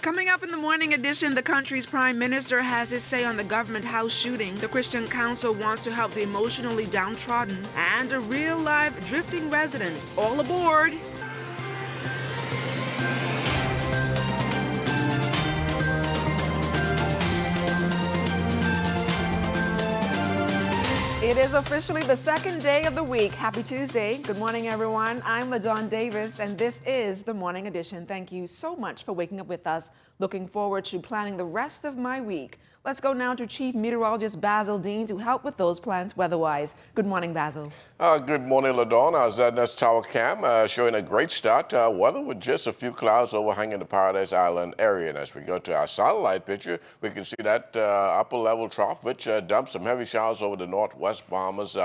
Coming up in the morning edition, the country's prime minister has his say on the government house shooting. The Christian Council wants to help the emotionally downtrodden, and a real-life drifting resident. All aboard! It is officially the second day of the week. Happy Tuesday. Good morning, everyone. I'm LaDawn Davis, and this is the Morning Edition. Thank you so much for waking up with us. Looking forward to planning the rest of my week. Let's go now to Chief Meteorologist Basil Dean to help with those plans weather-wise. Good morning, Basil. Good morning, LaDawn. Our ZNS Tower Cam showing a great start. Weather with just a few clouds overhanging the Paradise Island area. And as we go to our satellite picture, we can see that upper level trough, which dumped some heavy showers over the northwest Bahamas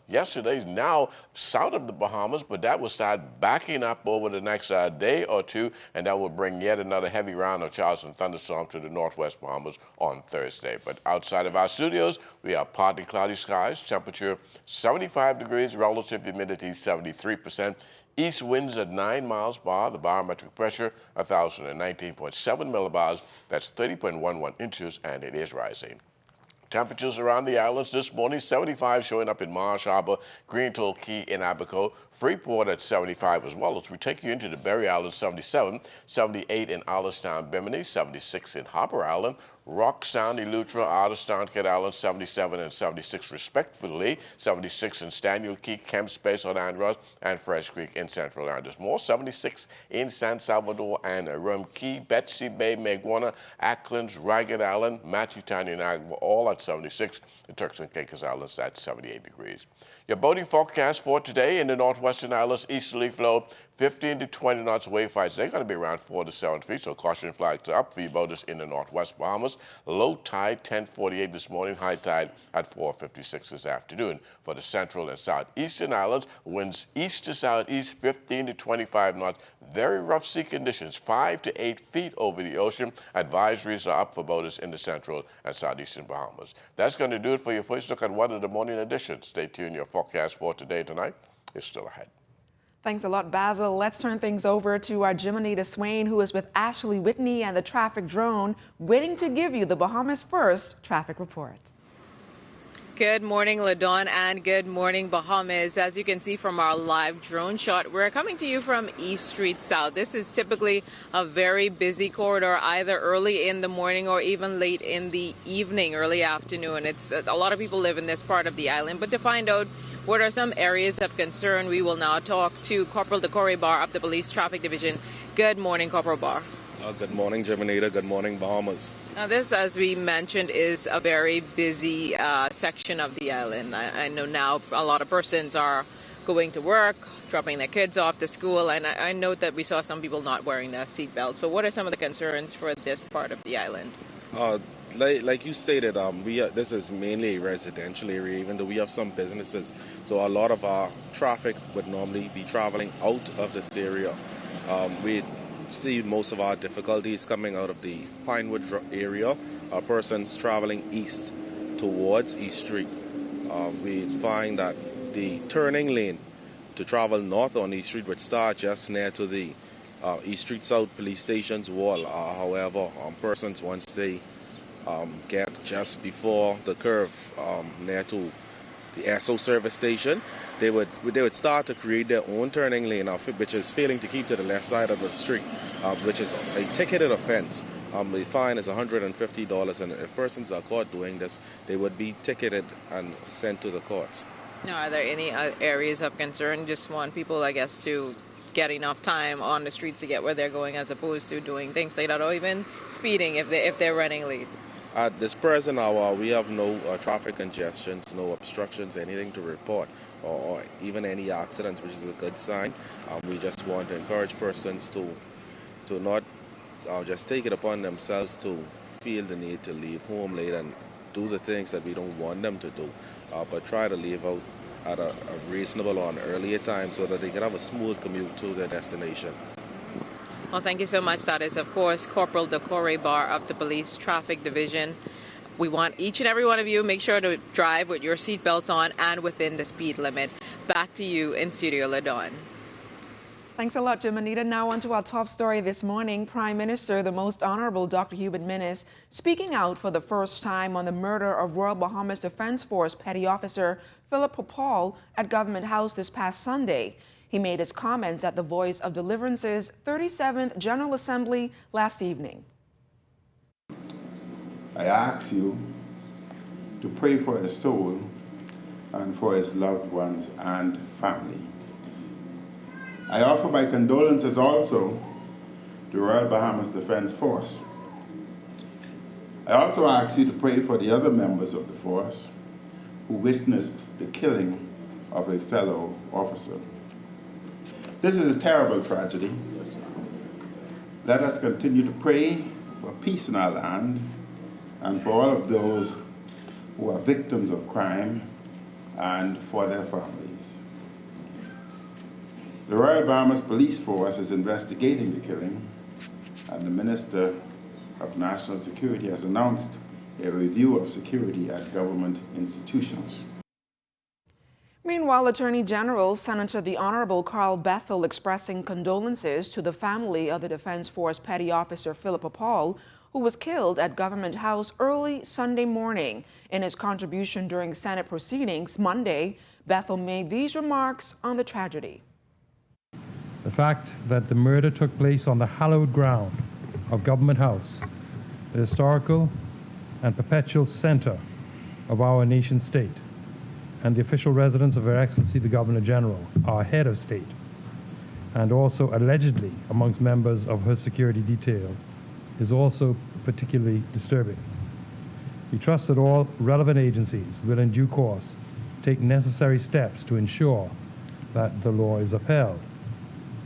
yesterday. Now south of the Bahamas, but that will start backing up over the next day or two, and that will bring yet another heavy round of showers and thunderstorms to the northwest Bahamas on Thursday. But outside of our studios, we have partly cloudy skies, temperature 75 degrees, relative humidity 73%, east winds at 9 miles per hour, the barometric pressure 1,019.7 millibars, that's 30.11 inches, and it is rising. Temperatures around the islands this morning, 75 showing up in Marsh Harbor, Greentole Key in Abaco, Freeport at 75 as well. As we take you into the Berry Islands, 77, 78 in Allenstown, Bimini, 76 in Harper Island, Rock Sound, Eleuthera, Otterstown, Kid Island, 77 and 76 respectively, 76 in Staniel Key, Kemp Space on Andros, and Fresh Creek in Central Andros. More 76 in San Salvador and Rum Key, Betsy Bay, Maguana, Acklands, Ragged Island, Matthewtown, and Agua, all at 76. The Turks and Caicos Islands at 78 degrees. Your boating forecast for today in the northwestern islands, easterly flow 15 to 20 knots, wave heights. They're going to be around 4 to 7 feet, so caution flags are up for you boaters in the northwest Bahamas. Low tide 10:48 this morning, high tide at 4:56 this afternoon. For the central and southeastern islands, winds east to southeast 15 to 25 knots. Very rough sea conditions, 5 to 8 feet over the ocean. Advisories are up for boaters in the central and southeastern Bahamas. That's going to do it for your first look at weather, the morning edition. Stay tuned. Your forecast for today, tonight is still ahead. Thanks a lot, Basil. Let's turn things over to our Jimonita Swain, who is with Ashley Whitney and the traffic drone, waiting to give you the Bahamas' first traffic report. Good morning, LaDawn, and good morning, Bahamas. As you can see from our live drone shot, we're coming to you from East Street South. This is typically a very busy corridor, either early in the morning or even late in the evening, early afternoon. It's a lot of people live in this part of the island. But to find out what are some areas of concern, we will now talk to Corporal Decore Barr of the Police Traffic Division. Good morning, Corporal Barr. Good morning, Jimonita. Good morning, Bahamas. Now, this, as we mentioned, is a very busy section of the island. I know now a lot of persons are going to work, dropping their kids off to school, and I note that we saw some people not wearing their seatbelts. But what are some of the concerns for this part of the island? Like you stated, this is mainly a residential area, even though we have some businesses. So a lot of our traffic would normally be traveling out of this area. We see most of our difficulties coming out of the Pinewood area. Persons traveling east towards East Street. We find that the turning lane to travel north on East Street would start just near to the East Street South Police Station's wall. However, persons, once they get just before the curve near to the ESSO service station, they would start to create their own turning lane, which is failing to keep to the left side of the street, which is a ticketed offense. The fine is $150, and if persons are caught doing this, they would be ticketed and sent to the courts. Now, are there any areas of concern? Just want people, I guess, to get enough time on the streets to get where they're going, as opposed to doing things like that, or even speeding if they're running late. At this present hour, we have no traffic congestions, no obstructions, anything to report, or even any accidents, which is a good sign. We just want to encourage persons to not just take it upon themselves to feel the need to leave home late and do the things that we don't want them to do, but try to leave out at a reasonable or an earlier time so that they can have a smooth commute to their destination. Well, thank you so much. That is, of course, Corporal Decore Barr of the Police Traffic Division. We want each and every one of you make sure to drive with your seatbelts on and within the speed limit. Back to you in Studio LaDawn. Thanks a lot, Jim. Anita, now on to our top story this morning. Prime Minister, the Most Honorable Dr. Hubert Minnis, speaking out for the first time on the murder of Royal Bahamas Defense Force Petty Officer Philip Popal at Government House this past Sunday. He made his comments at the Voice of Deliverance's 37th General Assembly last evening. I ask you to pray for his soul and for his loved ones and family. I offer my condolences also to Royal Bahamas Defense Force. I also ask you to pray for the other members of the force who witnessed the killing of a fellow officer. This is a terrible tragedy. Let us continue to pray for peace in our land and for all of those who are victims of crime and for their families. The Royal Bahamas Police Force is investigating the killing, and the Minister of National Security has announced a review of security at government institutions. Meanwhile, Attorney General Senator the Honorable Carl Bethel expressing condolences to the family of the Defense Force Petty Officer Philip Popal, who was killed at Government House early Sunday morning. In his contribution during Senate proceedings Monday, Bethel made these remarks on the tragedy. The fact that the murder took place on the hallowed ground of Government House, the historical and perpetual center of our nation state, and the official residence of Her Excellency the Governor General, our head of state, and also allegedly amongst members of her security detail, is also particularly disturbing. We trust that all relevant agencies will in due course take necessary steps to ensure that the law is upheld,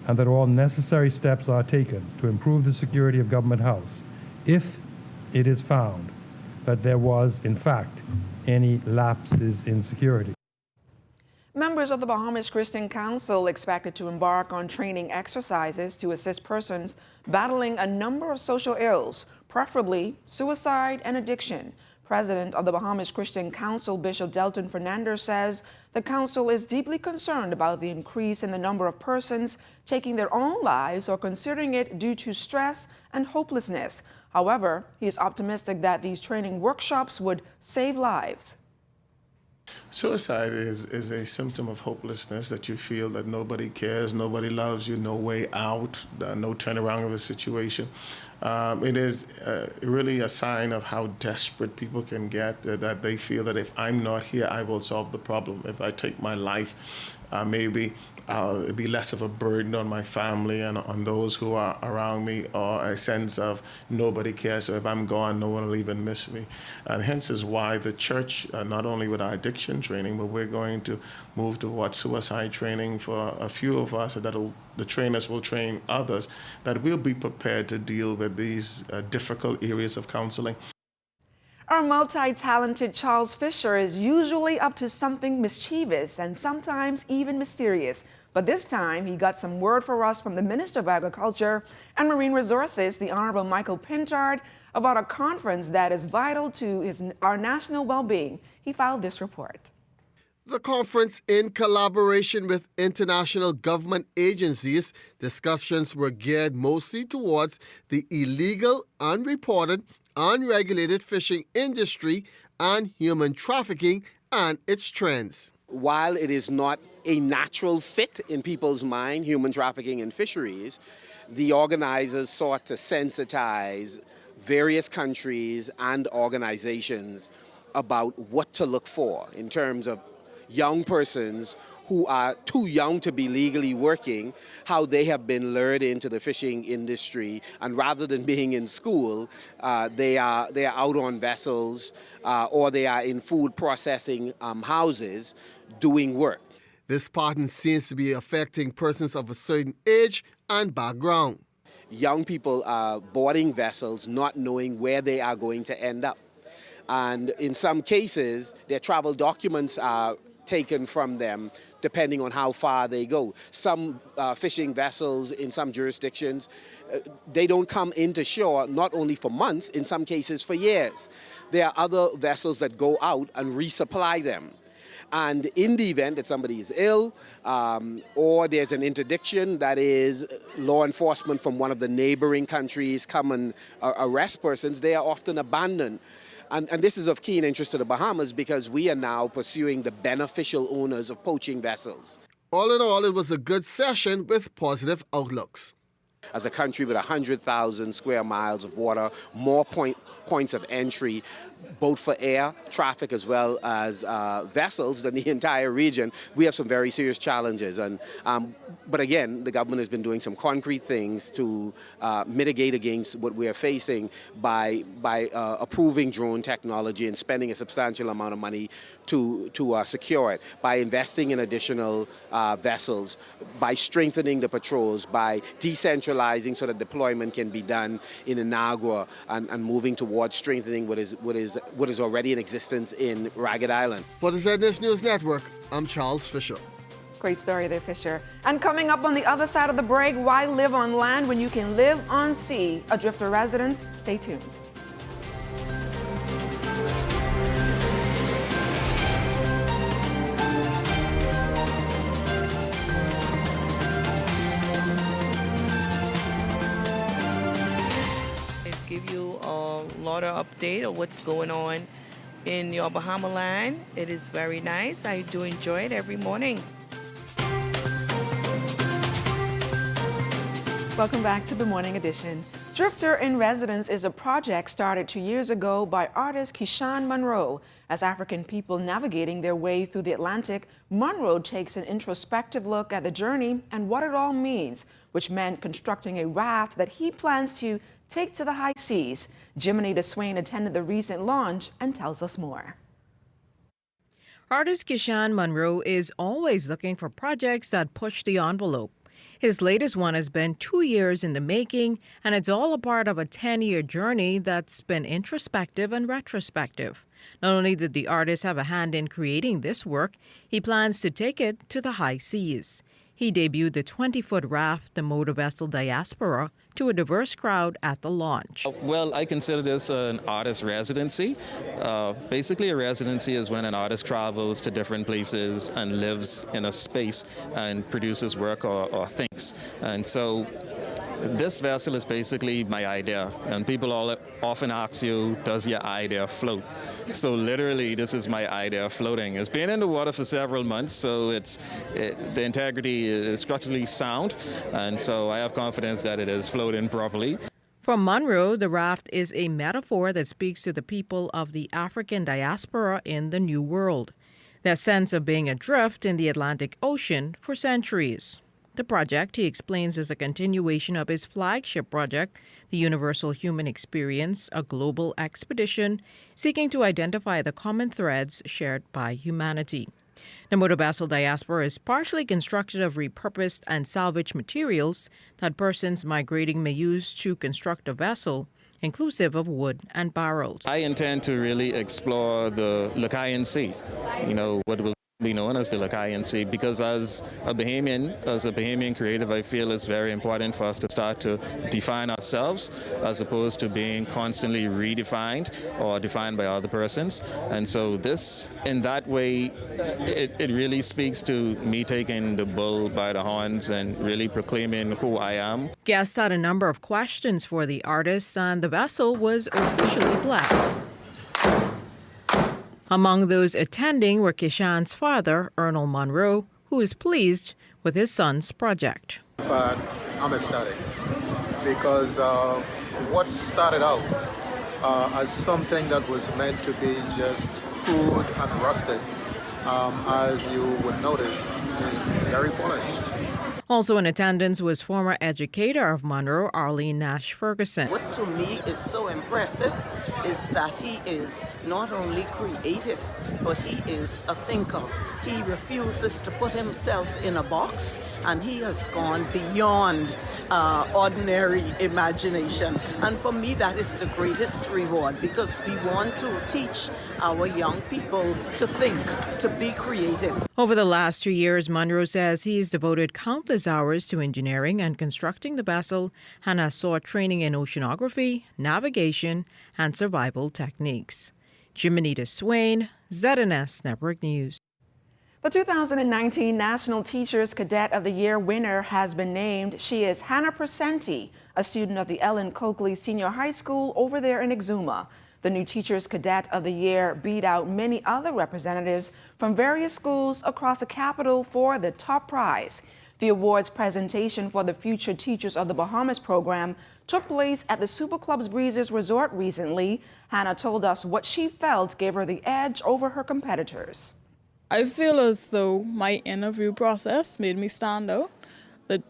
and that all necessary steps are taken to improve the security of Government House if it is found that there was, in fact, any lapses in security. Members of the Bahamas Christian Council expected to embark on training exercises to assist persons battling a number of social ills, preferably suicide and addiction. President of the Bahamas Christian Council, Bishop Delton Fernandez, says the council is deeply concerned about the increase in the number of persons taking their own lives or considering it due to stress and hopelessness. However, he is optimistic that these training workshops would save lives. Suicide is a symptom of hopelessness, that you feel that nobody cares, nobody loves you, no way out, no turnaround of a situation. It is really a sign of how desperate people can get, that they feel that if I'm not here, I will solve the problem. If I take my life, maybe it'll be less of a burden on my family and on those who are around me, or a sense of nobody cares, so if I'm gone, no one will even miss me. And hence is why the church, not only with our addiction training, but we're going to move towards suicide training for a few of us, that the trainers will train others, that we'll be prepared to deal with these difficult areas of counseling. Our multi-talented Charles Fisher is usually up to something mischievous and sometimes even mysterious. But this time, he got some word for us from the Minister of Agriculture and Marine Resources, the Honorable Michael Pintard, about a conference that is vital to our national well-being. He filed this report. The conference, in collaboration with international government agencies, discussions were geared mostly towards the illegal, unreported, unregulated fishing industry and human trafficking and its trends. While it is not a natural fit in people's mind, human trafficking and fisheries, the organizers sought to sensitize various countries and organizations about what to look for in terms of young persons who are too young to be legally working, how they have been lured into the fishing industry, and rather than being in school, they are out on vessels or they are in food processing houses doing work. This pattern seems to be affecting persons of a certain age and background. Young people are boarding vessels not knowing where they are going to end up. And in some cases, their travel documents are taken from them depending on how far they go. Some fishing vessels in some jurisdictions, they don't come into shore not only for months, in some cases for years. There are other vessels that go out and resupply them. And in the event that somebody is ill or there's an interdiction, that is law enforcement from one of the neighboring countries come and arrest persons, they are often abandoned. And this is of keen interest to the Bahamas because we are now pursuing the beneficial owners of poaching vessels. All in all, it was a good session with positive outlooks. As a country with 100,000 square miles of water, more points of entry, both for air traffic as well as vessels than the entire region, we have some very serious challenges. But again, the government has been doing some concrete things to mitigate against what we are facing by approving drone technology and spending a substantial amount of money to secure it, by investing in additional vessels, by strengthening the patrols, by decentralizing so that deployment can be done in Inagua and moving towards strengthening what is already in existence in Ragged Island. For the ZNS News Network, I'm Charles Fisher. Great story there, Fisher. And coming up on the other side of the break, why live on land when you can live on sea? A Drifter residence. Stay tuned. Give you a lot of update of what's going on in your Bahama land. It is very nice. I do enjoy it every morning. Welcome back to the Morning Edition. Drifter in Residence is a project started 2 years ago by artist Kishan Monroe. As African people navigating their way through the Atlantic, Monroe takes an introspective look at the journey and what it all means, which meant constructing a raft that he plans to take to the high seas. Jiminy DeSwain attended the recent launch and tells us more. Artist Kishan Monroe is always looking for projects that push the envelope. His latest one has been 2 years in the making, and it's all a part of a 10-year journey that's been introspective and retrospective. Not only did the artist have a hand in creating this work, he plans to take it to the high seas. He debuted the 20-foot raft, the motor vessel Diaspora, to a diverse crowd at the launch. Well, I consider this an artist residency. Basically, a residency is when an artist travels to different places and lives in a space and produces work or thinks. And so this vessel is basically my idea, and people often ask you, does your idea float? So literally, this is my idea floating. It's been in the water for several months, so the integrity is structurally sound, and so I have confidence that it is floating properly. For Monroe, the raft is a metaphor that speaks to the people of the African diaspora in the New World, their sense of being adrift in the Atlantic Ocean for centuries. The project, he explains, is a continuation of his flagship project, the Universal Human Experience, a global expedition seeking to identify the common threads shared by humanity. The motor vessel Diaspora is partially constructed of repurposed and salvaged materials that persons migrating may use to construct a vessel, inclusive of wood and barrels. I intend to really explore the Lucayan Sea, what will be known as the Lucayan Sea, because as a Bahamian creative, I feel it's very important for us to start to define ourselves as opposed to being constantly redefined or defined by other persons. And so this, in that way, it really speaks to me taking the bull by the horns and really proclaiming who I am. Guests had a number of questions for the artist, and the vessel was officially blessed. Among those attending were Kishan's father, Ernal Monroe, who is pleased with his son's project. In fact, I'm ecstatic because what started out as something that was meant to be just crude and rusted, as you would notice, is very polished. Also in attendance was former educator of Monroe, Arlene Nash Ferguson. What to me is so impressive is that he is not only creative, but he is a thinker. He refuses to put himself in a box, and he has gone beyond ordinary imagination. And for me, that is the greatest reward, because we want to teach our young people to think, to be creative. Over the last 2 years, Monroe says he has devoted countless hours to engineering and constructing the vessel and has sought training in oceanography, navigation, and survival techniques. Jiminy DeSwain, ZNS Network News. The 2019 National Teachers Cadet of the Year winner has been named. She is Hannah Presenti, a student of the Ellen Coakley Senior High School over there in Exuma. The new Teachers Cadet of the Year beat out many other representatives from various schools across the capital for the top prize. The awards presentation for the Future Teachers of the Bahamas program took place at the Super Clubs Breezes Resort recently. Hannah told us what she felt gave her the edge over her competitors. I feel as though my interview process made me stand out. The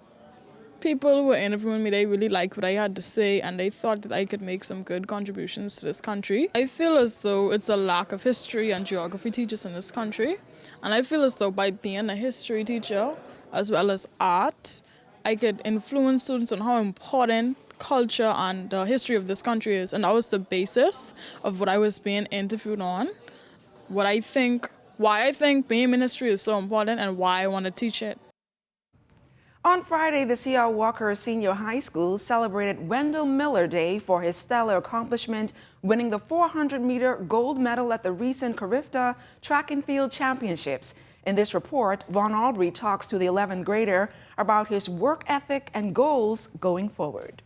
people who were interviewing me, they really liked what I had to say, and they thought that I could make some good contributions to this country. I feel as though it's a lack of history and geography teachers in this country, and I feel as though by being a history teacher as well as art, I could influence students on how important culture and the history of this country is, and that was the basis of what I was being interviewed on, why I think being in history is so important and why I want to teach it. On Friday, the C.R. Walker Senior High School celebrated Wendell Miller Day for his stellar accomplishment, winning the 400-meter gold medal at the recent Carifta Track and Field Championships. In this report, Vaughn Aubrey talks to the 11th grader about his work ethic and goals going forward.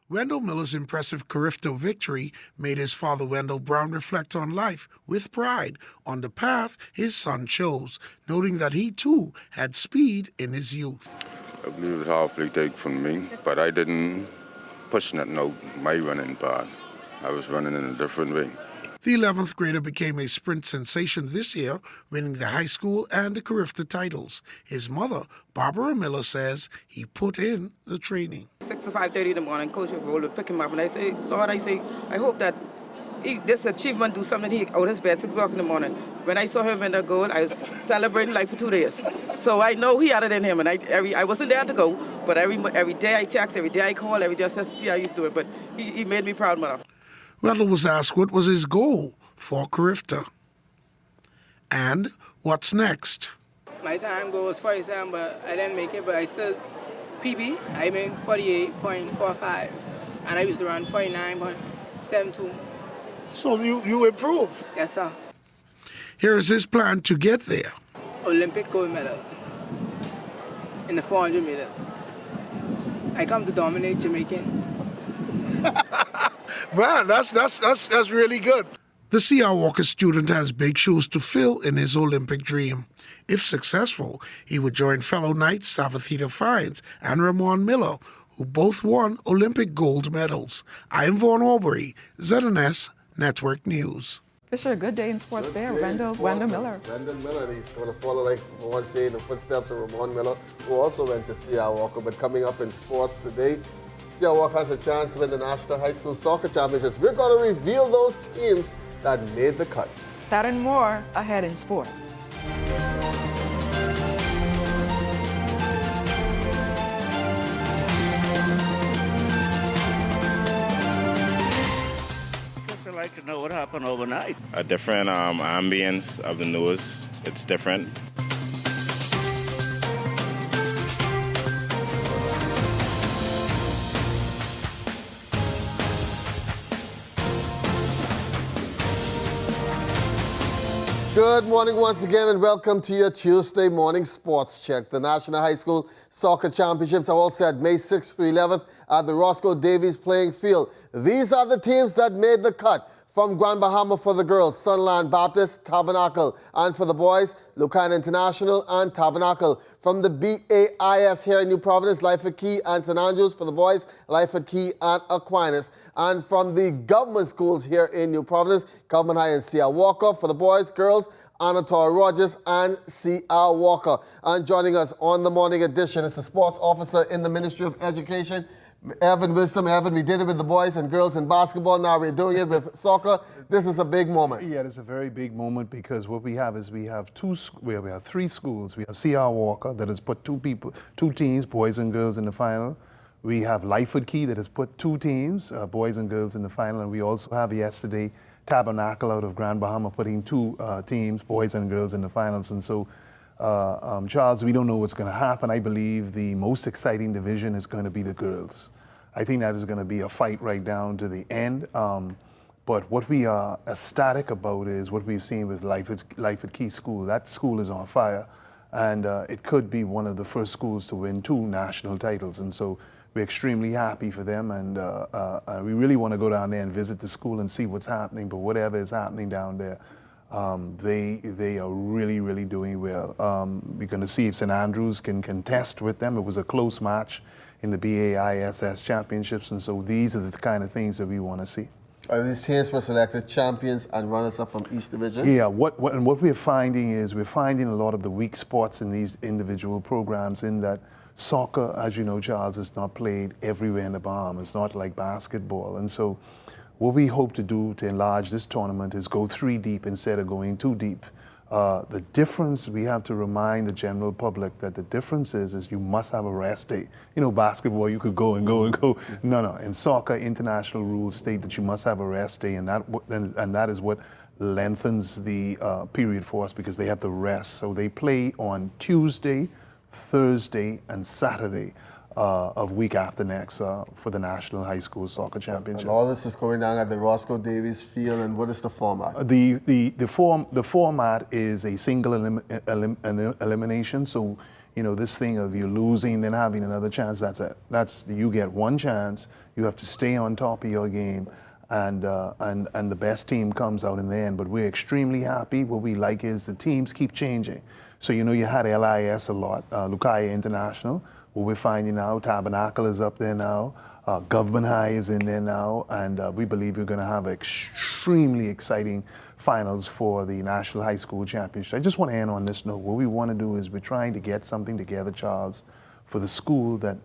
Wendell Miller's impressive Carifto victory made his father Wendell Brown reflect on life with pride on the path his son chose, noting that he too had speed in his youth. I believe it was awfully take from me, but I didn't push nothing out my running part. I was running in a different way. The 11th grader became a sprint sensation this year, winning the high school and the Carifta titles. His mother, Barbara Miller, says he put in the training. 6 to 5:30 in the morning, Coach would pick him up, and I say, Lord, I hope that this achievement do something. He out his bed 6 o'clock in the morning. When I saw him in the goal, I was celebrating like for 2 days. So I know he had it in him, and I wasn't there to go, but every day I text, every day I call, every day I said, see how he's doing. But he made me proud, mother. Wendell was asked what was his goal for Carifta and what's next. My time goal was 47, but I didn't make it, but I still PB. I made 48.45, and I used to run 49.72. So you improved? Yes, sir. Here is his plan to get there. Olympic gold medal in the 400 meters. I come to dominate Jamaicans. Man, that's really good. The C.R. Walker student has big shoes to fill in his Olympic dream. If successful, he would join fellow knights Savathita Fines and Ramon Miller, who both won Olympic gold medals. I'm Vaughn Aubrey, ZNS Network News. Fisher, good day in sports there. Wendell Miller. Wendell Miller, he's going to follow, like Vaughn said, in the footsteps of Ramon Miller, who also went to C.R. Walker. But coming up in sports today, C.R. Walker has a chance to win the National High School Soccer Championships. We're going to reveal those teams that made the cut. That and more ahead in sports. I'd like to know what happened overnight. A different ambience of the news. It's different. Good morning once again and welcome to your Tuesday morning sports check. The National High School Soccer Championships are all set May 6th through 11th at the Roscoe Davies playing field. These are the teams that made the cut. From Grand Bahama for the girls, Sunland Baptist, Tabernacle, and for the boys, Lucana International and Tabernacle. From the BAIS here in New Providence, Lyford Key and St. Andrews for the boys, Lyford Key and Aquinas. And from the government schools here in New Providence, Government High and C.R. Walker for the boys, girls, Anatole Rogers and C.R. Walker. And joining us on the morning edition is the sports officer in the Ministry of Education, Evan Wisdom. Evan, we did it with the boys and girls in basketball. Now we're doing it with soccer. This is a big moment. Yeah, it's a very big moment because what we have is we have three schools. We have C.R. Walker that has put two teams, boys and girls, in the final. We have Lyford Key that has put two teams, boys and girls, in the final. And we also have yesterday Tabernacle out of Grand Bahama putting two teams, boys and girls, in the finals. And so, Charles, we don't know what's going to happen. I believe the most exciting division is going to be the girls. I think that is going to be a fight right down to the end. But what we are ecstatic about is what we've seen with Lyford Key School. That school is on fire, and it could be one of the first schools to win 2 national titles. And so we're extremely happy for them, and we really want to go down there and visit the school and see what's happening. But whatever is happening down there, they are really, really doing well. We're going to see if St. Andrews can contest with them. It was a close match in the BAISS championships, and so these are the kind of things that we want to see. Are these teams were selected champions and runners-up from each division? Yeah, what we're finding is we're finding a lot of the weak spots in these individual programs, in that soccer, as you know, Charles, is not played everywhere in the Bahamas. It's not like basketball. And so what we hope to do to enlarge this tournament is go 3 deep instead of going 2 deep. The difference, we have to remind the general public that the difference is you must have a rest day. You know, basketball, you could go and go and go. No. In soccer, international rules state that you must have a rest day, and that is what lengthens the period for us, because they have to rest. So they play on Tuesday, Thursday, and Saturday of week after next for the National High School Soccer Championship. And all this is going down at the Roscoe Davies Field, and what is the format? The format is a single elimination. So, you know, this thing of you losing, then having another chance, that's it. You get 1 chance, you have to stay on top of your game, and the best team comes out in the end. But we're extremely happy. What we like is the teams keep changing. So, you know, you had LIS a lot, Lucaya International. What we're finding now, Tabernacle is up there now, Government High is in there now, and we believe we're going to have extremely exciting finals for the National High School Championship. I just want to end on this note. What we want to do is we're trying to get something together, Charles, for the school that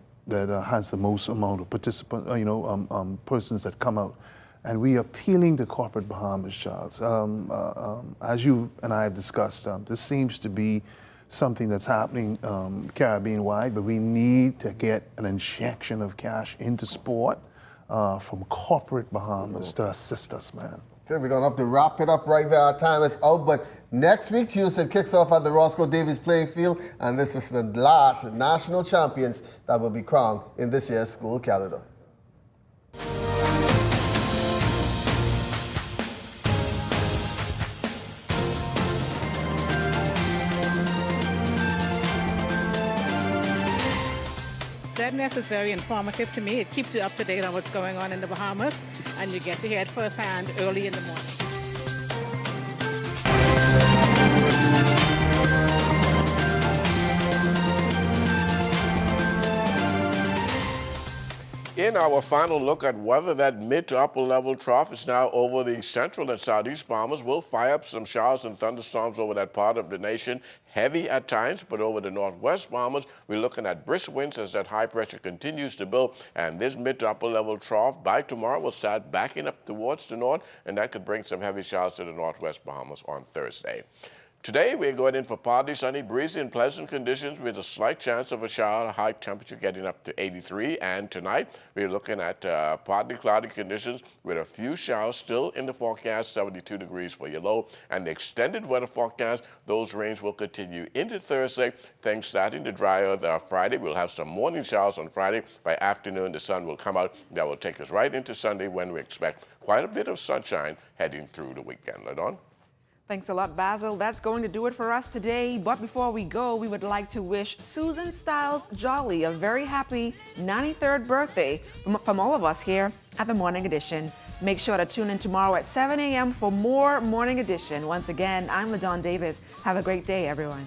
has the most amount of persons that come out. And we are appealing to corporate Bahamas, Charles. As you and I have discussed, this seems to be something that's happening Caribbean-wide, but we need to get an injection of cash into sport from corporate Bahamas to assist us, man. Okay, we're going to have to wrap it up right there. Our time is out, but next week, Tuesday, kicks off at the Roscoe Davies playing field, and this is the last national champions that will be crowned in this year's school calendar. ZNS is very informative to me. It keeps you up to date on what's going on in the Bahamas, and you get to hear it firsthand early in the morning. In our final look at weather, that mid to upper level trough is now over the central and southeast Bahamas. We'll fire up some showers and thunderstorms over that part of the nation. Heavy at times, but over the northwest Bahamas, we're looking at brisk winds as that high pressure continues to build. And this mid to upper level trough by tomorrow will start backing up towards the north, and that could bring some heavy showers to the northwest Bahamas on Thursday. Today, we're going in for partly sunny, breezy, and pleasant conditions with a slight chance of a shower, a high temperature getting up to 83. And tonight, we're looking at partly cloudy conditions with a few showers still in the forecast, 72 degrees for your low. And the extended weather forecast, those rains will continue into Thursday. Things starting to dry out Friday. We'll have some morning showers on Friday. By afternoon, the sun will come out. That will take us right into Sunday, when we expect quite a bit of sunshine heading through the weekend. Ladon? Thanks a lot, Basil. That's going to do it for us today. But before we go, we would like to wish Susan Stiles Jolly a very happy 93rd birthday from all of us here at the Morning Edition. Make sure to tune in tomorrow at 7 a.m. for more Morning Edition. Once again, I'm LaDawn Davis. Have a great day, everyone.